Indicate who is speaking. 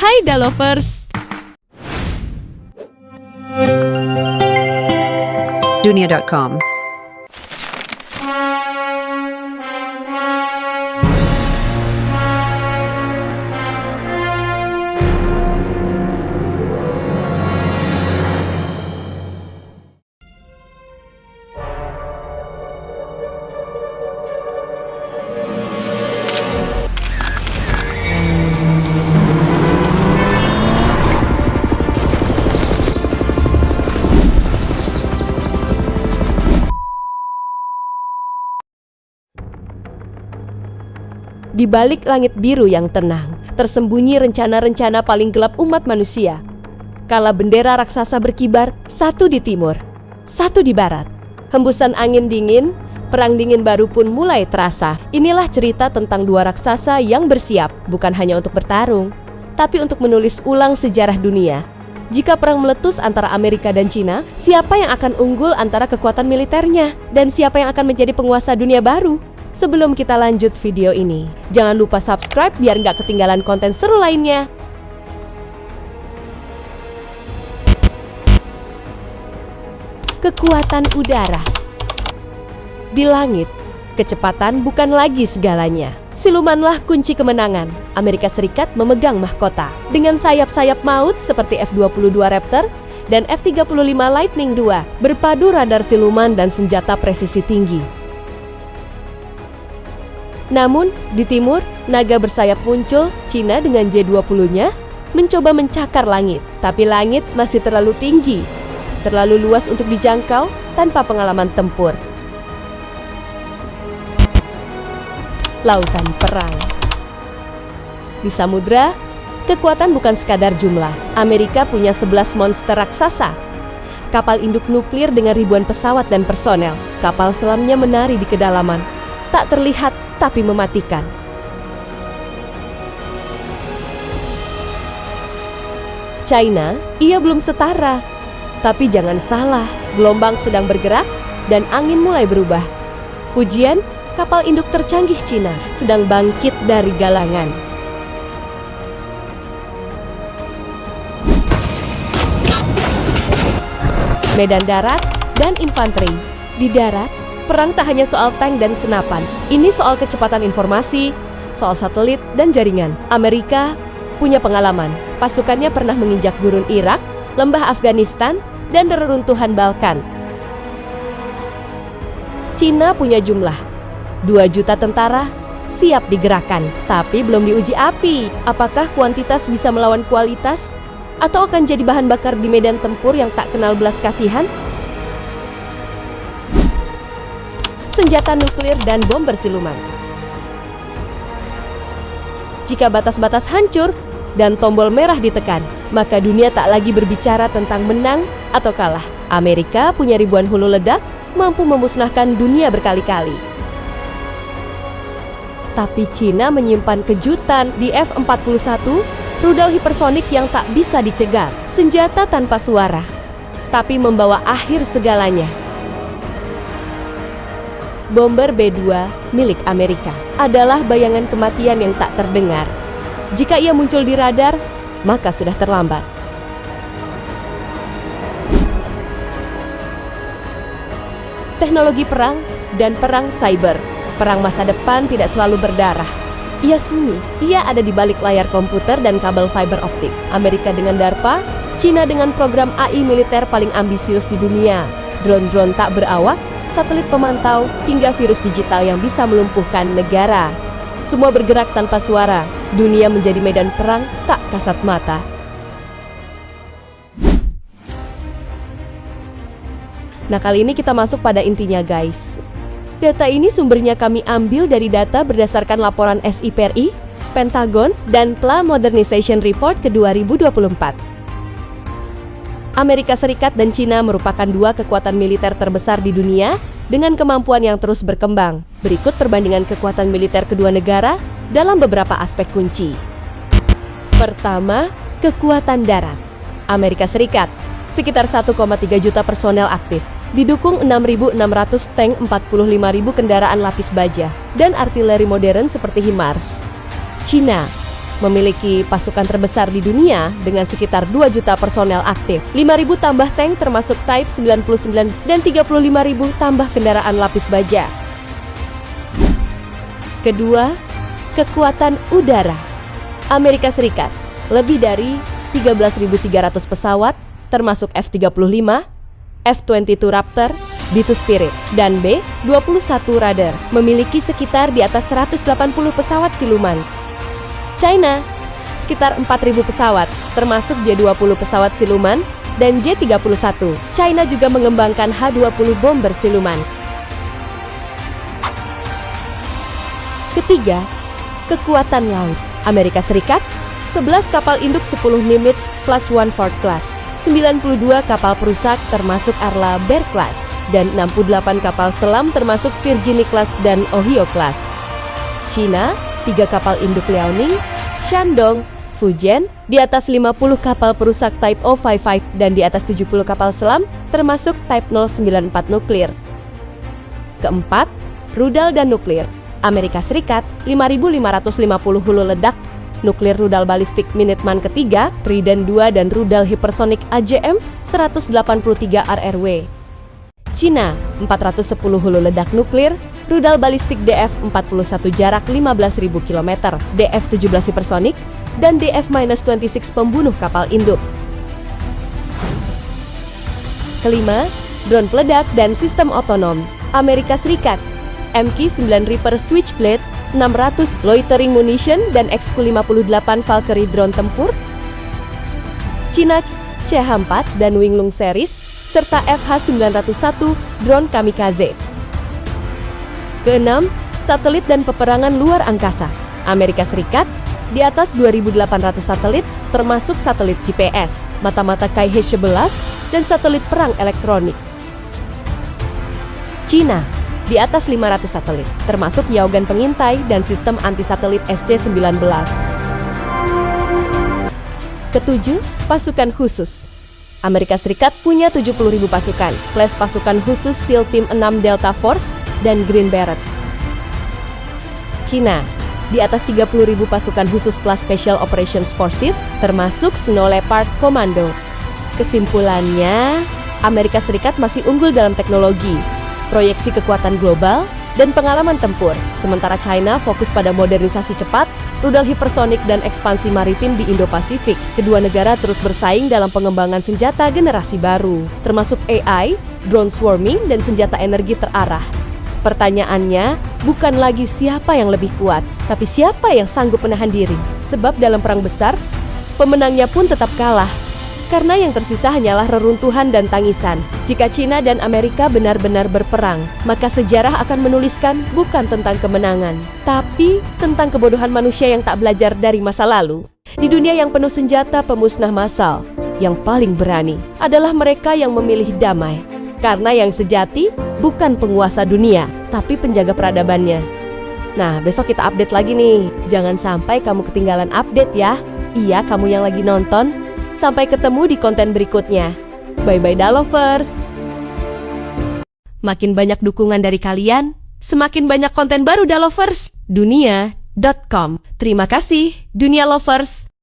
Speaker 1: Hai Dalovers!
Speaker 2: Dunia.com.
Speaker 1: Di balik langit biru yang tenang, tersembunyi rencana-rencana paling gelap umat manusia. Kala bendera raksasa berkibar, satu di timur, satu di barat. Hembusan angin dingin, perang dingin baru pun mulai terasa. Inilah cerita tentang dua raksasa yang bersiap, bukan hanya untuk bertarung, tapi untuk menulis ulang sejarah dunia. Jika perang meletus antara Amerika dan Cina, siapa yang akan unggul antara kekuatan militernya? Dan siapa yang akan menjadi penguasa dunia baru? Sebelum kita lanjut video ini, jangan lupa subscribe biar nggak ketinggalan konten seru lainnya. Kekuatan udara. Di langit, kecepatan bukan lagi segalanya. Silumanlah kunci kemenangan. Amerika Serikat memegang mahkota. Dengan sayap-sayap maut seperti F-22 Raptor dan F-35 Lightning II, berpadu radar siluman dan senjata presisi tinggi. Namun, di timur, naga bersayap muncul, Cina dengan J-20-nya mencoba mencakar langit. Tapi langit masih terlalu tinggi, terlalu luas untuk dijangkau tanpa pengalaman tempur. Lautan perang. Di samudra, kekuatan bukan sekadar jumlah. Amerika punya 11 monster raksasa. Kapal induk nuklir dengan ribuan pesawat dan personel. Kapal selamnya menari di kedalaman. Tak terlihat tapi mematikan. China, ia belum setara. Tapi jangan salah, gelombang sedang bergerak dan angin mulai berubah. Fujian, kapal induk tercanggih Cina, sedang bangkit dari galangan. Medan darat dan infanteri. Di darat, perang tak hanya soal tank dan senapan. Ini soal kecepatan informasi, soal satelit dan jaringan. Amerika punya pengalaman. Pasukannya pernah menginjak gurun Irak, lembah Afghanistan, dan reruntuhan Balkan. Cina punya jumlah 2 juta tentara siap digerakkan, tapi belum diuji api. Apakah kuantitas bisa melawan kualitas? Atau akan jadi bahan bakar di medan tempur yang tak kenal belas kasihan? Senjata nuklir dan bom bersiluman. Jika batas-batas hancur dan tombol merah ditekan, maka dunia tak lagi berbicara tentang menang atau kalah. Amerika punya ribuan hulu ledak, mampu memusnahkan dunia berkali-kali. Tapi Cina menyimpan kejutan di F-41, rudal hipersonik yang tak bisa dicegat, senjata tanpa suara, tapi membawa akhir segalanya. Bomber B-2 milik Amerika adalah bayangan kematian yang tak terdengar. Jika ia muncul di radar, maka sudah terlambat. Teknologi perang dan perang cyber. Perang masa depan tidak selalu berdarah. Ia sunyi, ia ada di balik layar komputer dan kabel fiber optik. Amerika dengan DARPA, Cina dengan program AI militer paling ambisius di dunia. Drone-drone tak berawak, satelit pemantau, hingga virus digital yang bisa melumpuhkan negara. Semua bergerak tanpa suara. Dunia menjadi medan perang tak kasat mata. Nah, kali ini kita masuk pada intinya, guys. Data ini sumbernya kami ambil dari data berdasarkan laporan SIPRI, Pentagon, dan PLA Modernization Report ke 2024. Amerika Serikat dan Cina merupakan dua kekuatan militer terbesar di dunia dengan kemampuan yang terus berkembang. Berikut perbandingan kekuatan militer kedua negara dalam beberapa aspek kunci. Pertama, kekuatan darat. Amerika Serikat, sekitar 1,3 juta personel aktif, didukung 6.600 tank, 45.000 kendaraan lapis baja, dan artileri modern seperti HIMARS. Cina, memiliki pasukan terbesar di dunia dengan sekitar 2 juta personel aktif, 5.000 tambah tank termasuk Type 99 dan 35.000 tambah kendaraan lapis baja. Kedua, kekuatan udara. Amerika Serikat lebih dari 13.300 pesawat termasuk F-35, F-22 Raptor, B-2 Spirit, dan B-21 Raider memiliki sekitar di atas 180 pesawat siluman. China, sekitar 4.000 pesawat, termasuk J-20 pesawat siluman dan J-31. China juga mengembangkan H-20 bomber siluman. Ketiga, kekuatan laut. Amerika Serikat, 11 kapal induk 10 Nimitz plus One Ford class, 92 kapal perusak termasuk Arla Bear class, dan 68 kapal selam termasuk Virginia class dan Ohio class. China, 3 kapal induk Liaoning, Shandong, Fujian, di atas 50 kapal perusak Type 055 dan di atas 70 kapal selam termasuk Type 094 nuklir. Keempat, rudal dan nuklir. Amerika Serikat, 5.550 hulu ledak nuklir rudal balistik Minuteman ketiga, Trident 2 dan rudal hipersonik AJM 183 RRW. China, 410 hulu ledak nuklir, rudal balistik DF-41 jarak 15.000 km, DF-17 hipersonik, dan DF-26 pembunuh kapal induk. Kelima, drone peledak dan sistem otonom. Amerika Serikat, MQ-9 Reaper Switchblade, 600 loitering munition dan XQ-58 Valkyrie drone tempur. China, CH-4 dan Winglong series, serta FH-901 drone kamikaze. Keenam, satelit dan peperangan luar angkasa. Amerika Serikat, di atas 2.800 satelit, termasuk satelit GPS, mata-mata Kai-He-11, dan satelit perang elektronik. China, di atas 500 satelit, termasuk Yaogan pengintai dan sistem anti-satelit SC-19. Ketujuh, pasukan khusus. Amerika Serikat punya 70.000 pasukan, plus pasukan khusus SEAL Team 6 Delta Force dan Green Berets. China, di atas 30.000 pasukan khusus plus Special Operations Forces, termasuk Snow Leopard Commando. Kesimpulannya, Amerika Serikat masih unggul dalam teknologi, proyeksi kekuatan global, dan pengalaman tempur, sementara China fokus pada modernisasi cepat, rudal hipersonik, dan ekspansi maritim di Indo-Pasifik. Kedua negara terus bersaing dalam pengembangan senjata generasi baru, termasuk AI, drone swarming, dan senjata energi terarah. Pertanyaannya, bukan lagi siapa yang lebih kuat, tapi siapa yang sanggup menahan diri. Sebab dalam perang besar, pemenangnya pun tetap kalah. Karena yang tersisa hanyalah reruntuhan dan tangisan. Jika China dan Amerika benar-benar berperang, maka sejarah akan menuliskan bukan tentang kemenangan, tapi tentang kebodohan manusia yang tak belajar dari masa lalu. Di dunia yang penuh senjata pemusnah massal, yang paling berani adalah mereka yang memilih damai. Karena yang sejati bukan penguasa dunia, tapi penjaga peradabannya. Nah, besok kita update lagi nih. Jangan sampai kamu ketinggalan update ya. Iya, kamu yang lagi nonton. Sampai ketemu di konten berikutnya. Bye-bye Dalovers. Makin banyak dukungan dari kalian, semakin banyak konten baru Dalovers. Dunia.com. Terima kasih, Dunia Lovers.